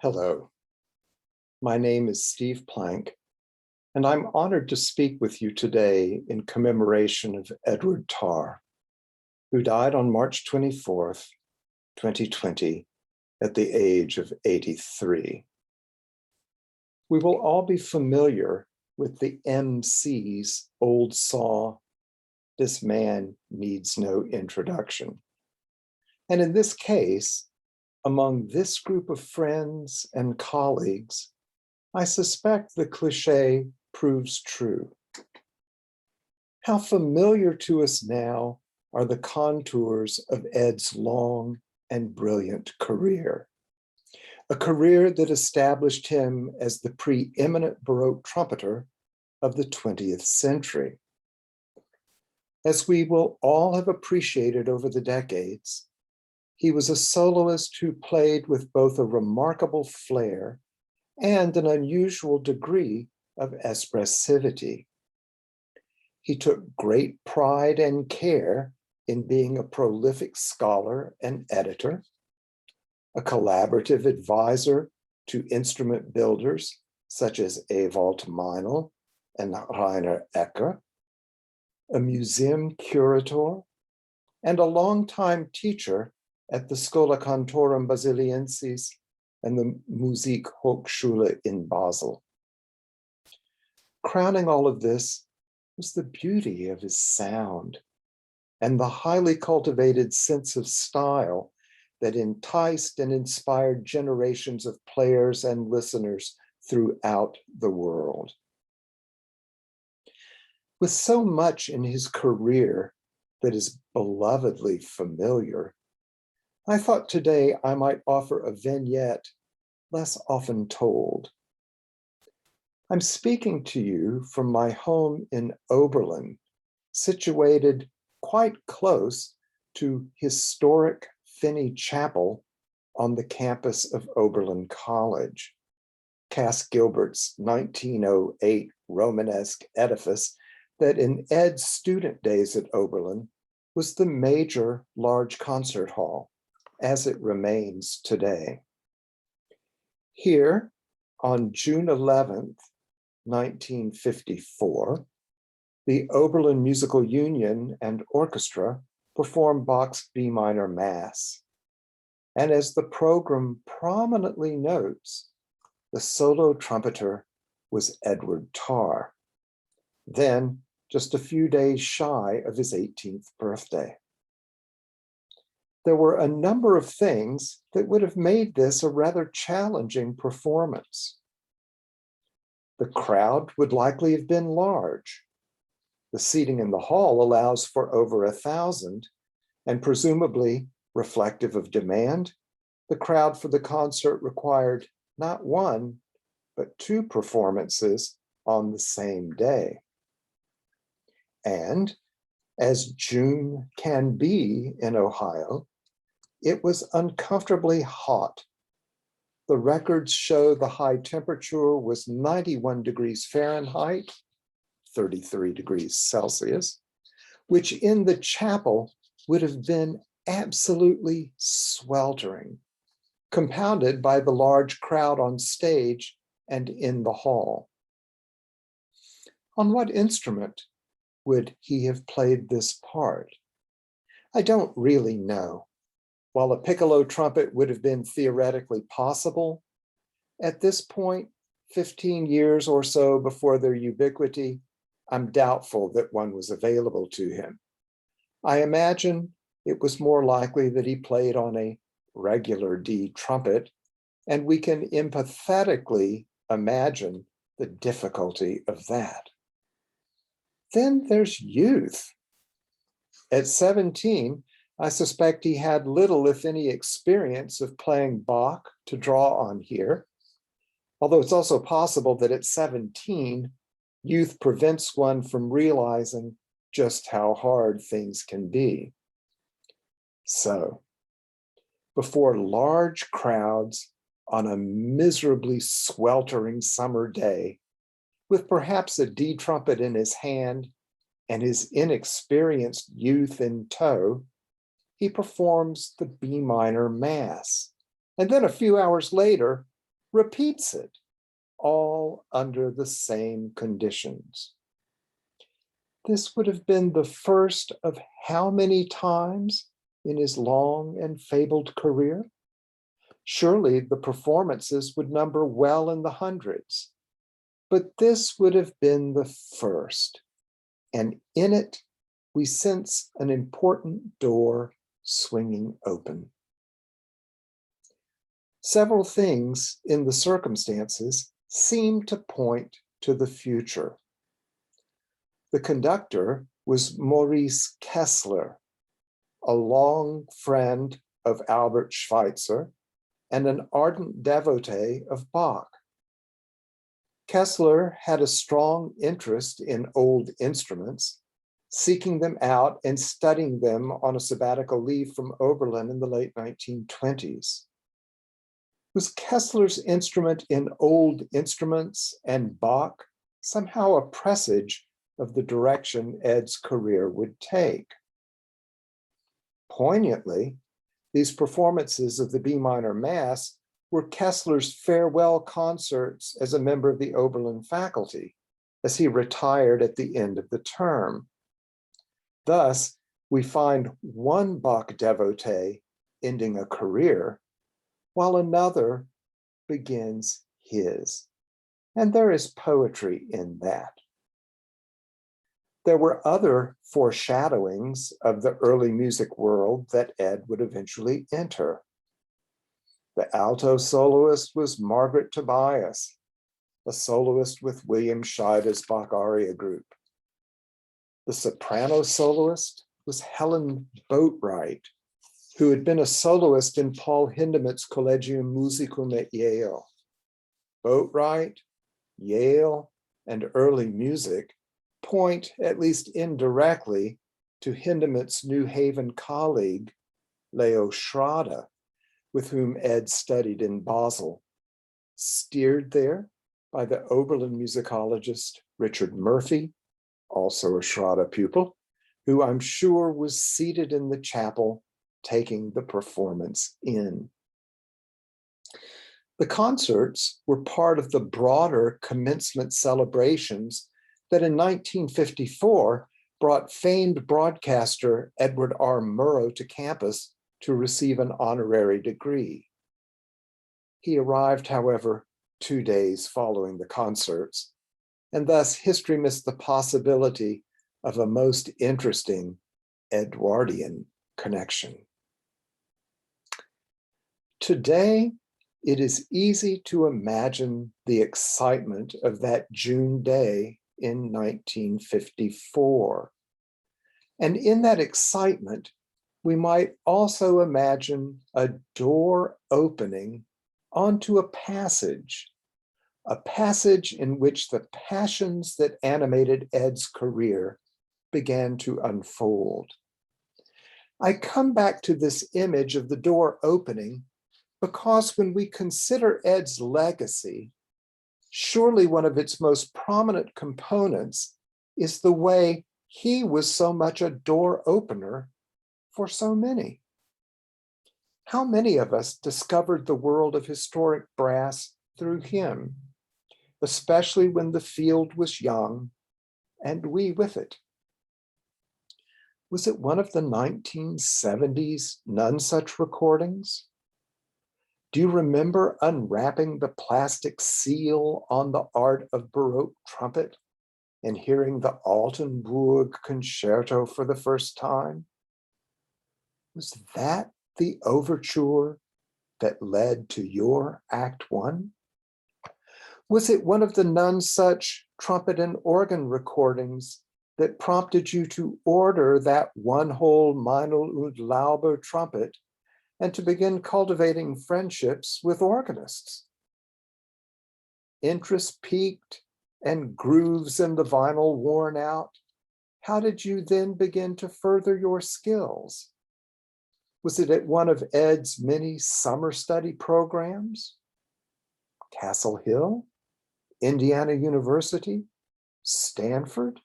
Hello, my name is Steve Plank, and I'm honored to speak with you today in commemoration of Edward Tarr, who died on March 24th, 2020, at the age of 83. We will all be familiar with the MC's old saw, "This man needs no introduction." And in this case, among this group of friends and colleagues, I suspect the cliche proves true. How familiar to us now are the contours of Ed's long and brilliant career, a career that established him as the preeminent Baroque trumpeter of the 20th century. As we will all have appreciated over the decades, he was a soloist who played with both a remarkable flair and an unusual degree of expressivity. He took great pride and care in being a prolific scholar and editor, a collaborative advisor to instrument builders such as Ewald Meinl and Rainer Ecker, a museum curator, and a longtime teacher at the Schola Cantorum Basiliensis and the Musikhochschule in Basel. Crowning all of this was the beauty of his sound and the highly cultivated sense of style that enticed and inspired generations of players and listeners throughout the world. With so much in his career that is belovedly familiar, I thought today I might offer a vignette less often told. I'm speaking to you from my home in Oberlin, situated quite close to historic Finney Chapel on the campus of Oberlin College, Cass Gilbert's 1908 Romanesque edifice that in Ed's student days at Oberlin was the major large concert hall, as it remains today. Here, on June 11th, 1954, the Oberlin Musical Union and Orchestra performed Bach's B minor Mass. And as the program prominently notes, the solo trumpeter was Edward Tarr, then just a few days shy of his 18th birthday. There were a number of things that would have made this a rather challenging performance. The crowd would likely have been large. The seating in the hall allows for over 1,000, and presumably reflective of demand, the crowd for the concert required not one, but two performances on the same day. And as June can be in Ohio, it was uncomfortably hot. The records show the high temperature was 91 degrees Fahrenheit, 33 degrees Celsius, which in the chapel would have been absolutely sweltering, compounded by the large crowd on stage and in the hall. On what instrument would he have played this part? I don't really know. While a piccolo trumpet would have been theoretically possible, at this point, 15 years or so before their ubiquity, I'm doubtful that one was available to him. I imagine it was more likely that he played on a regular D trumpet, and we can empathetically imagine the difficulty of that. Then there's youth. At 17, I suspect he had little, if any, experience of playing Bach to draw on here, although it's also possible that at 17, youth prevents one from realizing just how hard things can be. So, before large crowds on a miserably sweltering summer day, with perhaps a D trumpet in his hand and his inexperienced youth in tow, he performs the B minor Mass. And then a few hours later, repeats it, all under the same conditions. This would have been the first of how many times in his long and fabled career? Surely the performances would number well in the hundreds, but this would have been the first, and in it we sense an important door swinging open. Several things in the circumstances seem to point to the future. The conductor was Maurice Kessler, a long friend of Albert Schweitzer and an ardent devotee of Bach. Kessler had a strong interest in old instruments, seeking them out and studying them on a sabbatical leave from Oberlin in the late 1920s. Was Kessler's instrument in old instruments and Bach somehow a presage of the direction Ed's career would take? Poignantly, these performances of the B minor Mass were Kessler's farewell concerts as a member of the Oberlin faculty, as he retired at the end of the term. Thus, we find one Bach devotee ending a career, while another begins his. And there is poetry in that. There were other foreshadowings of the early music world that Ed would eventually enter. The alto soloist was Margaret Tobias, a soloist with William Scheide's Bach Aria group. The soprano soloist was Helen Boatwright, who had been a soloist in Paul Hindemith's Collegium Musicum at Yale. Boatwright, Yale, and early music point, at least indirectly, to Hindemith's New Haven colleague, Leo Schrader, with whom Ed studied in Basel, steered there by the Oberlin musicologist Richard Murphy, also a Schrader pupil, who I'm sure was seated in the chapel taking the performance in. The concerts were part of the broader commencement celebrations that in 1954 brought famed broadcaster Edward R. Murrow to campus to receive an honorary degree. He arrived, however, 2 days following the concerts, and thus history missed the possibility of a most interesting Edwardian connection. Today, it is easy to imagine the excitement of that June day in 1954. And in that excitement, we might also imagine a door opening onto a passage in which the passions that animated Ed's career began to unfold. I come back to this image of the door opening because when we consider Ed's legacy, surely one of its most prominent components is the way he was so much a door opener for so many. How many of us discovered the world of historic brass through him, especially when the field was young and we with it? Was it one of the 1970s None Such recordings? Do you remember unwrapping the plastic seal on the art of Baroque trumpet and hearing the Altenburg concerto for the first time? Was that the overture that led to your Act One? Was it one of the None Such trumpet and organ recordings that prompted you to order that one-hole Meinl und Laube trumpet and to begin cultivating friendships with organists? Interest peaked and grooves in the vinyl worn out, how did you then begin to further your skills? Was it at one of Ed's many summer study programs? Castle Hill, Indiana University, Stanford,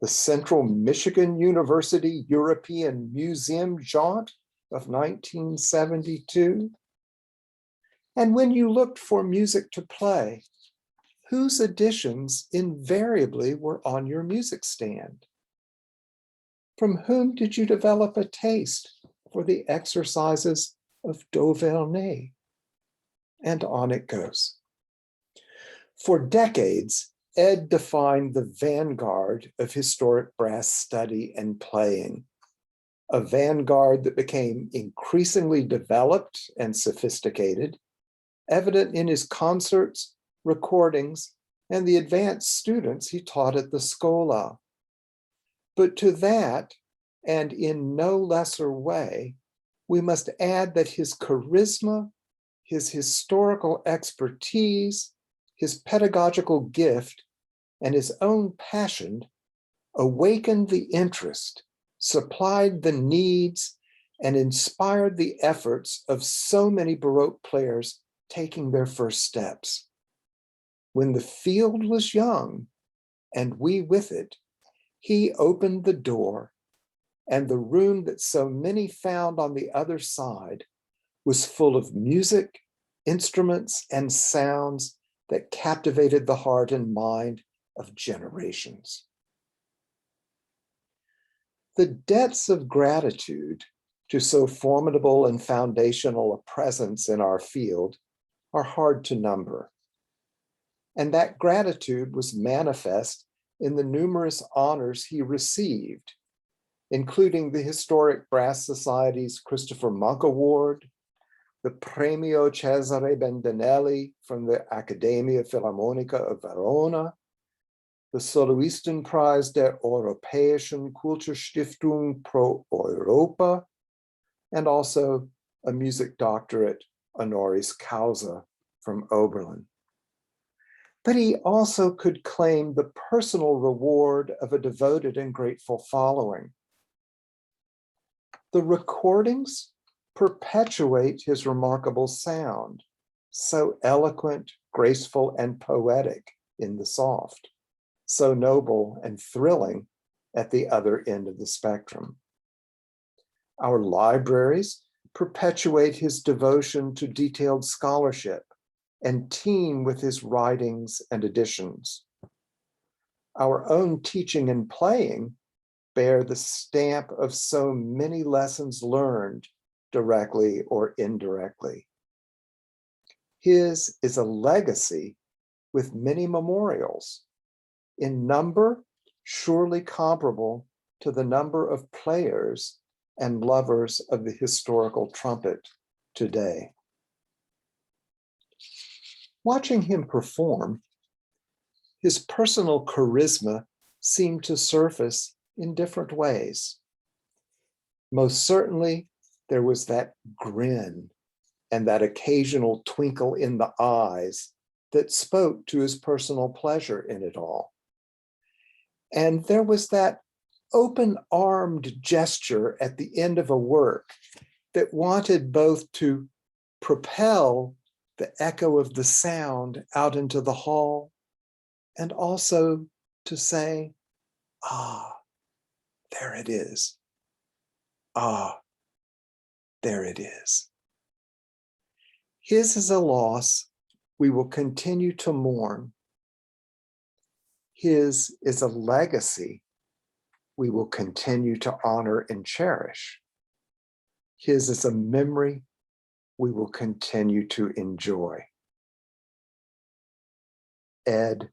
the Central Michigan University European Museum jaunt of 1972? And when you looked for music to play, whose editions invariably were on your music stand? From whom did you develop a taste for the exercises of Duvernay? And on it goes. For decades, Ed defined the vanguard of historic brass study and playing, a vanguard that became increasingly developed and sophisticated, evident in his concerts, recordings, and the advanced students he taught at the Schola. But to that, and in no lesser way, we must add that his charisma, his historical expertise, his pedagogical gift, and his own passion awakened the interest, supplied the needs, and inspired the efforts of so many Baroque players taking their first steps. When the field was young, and we with it, he opened the door, and the room that so many found on the other side was full of music, instruments, and sounds that captivated the heart and mind of generations. The debts of gratitude to so formidable and foundational a presence in our field are hard to number. And that gratitude was manifest in the numerous honors he received, including the Historic Brass Society's Christopher Monk Award, the Premio Cesare Bendenelli from the Accademia Filarmonica of Verona, the Soloistenpreis der Europäischen Kulturstiftung pro Europa, and also a music doctorate honoris causa from Oberlin. But he also could claim the personal reward of a devoted and grateful following. The recordings perpetuate his remarkable sound, so eloquent, graceful, and poetic in the soft, so noble and thrilling at the other end of the spectrum. Our libraries perpetuate his devotion to detailed scholarship and teem with his writings and editions. Our own teaching and playing bear the stamp of so many lessons learned directly or indirectly. His is a legacy with many memorials, in number surely comparable to the number of players and lovers of the historical trumpet today. Watching him perform, his personal charisma seemed to surface in different ways. Most certainly, there was that grin and that occasional twinkle in the eyes that spoke to his personal pleasure in it all. And there was that open-armed gesture at the end of a work that wanted both to propel the echo of the sound out into the hall and also to say, ah, there it is. Ah, there it is. His is a loss we will continue to mourn. His is a legacy we will continue to honor and cherish. His is a memory we will continue to enjoy. Ed,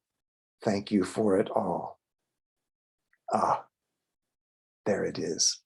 thank you for it all. Ah, there it is.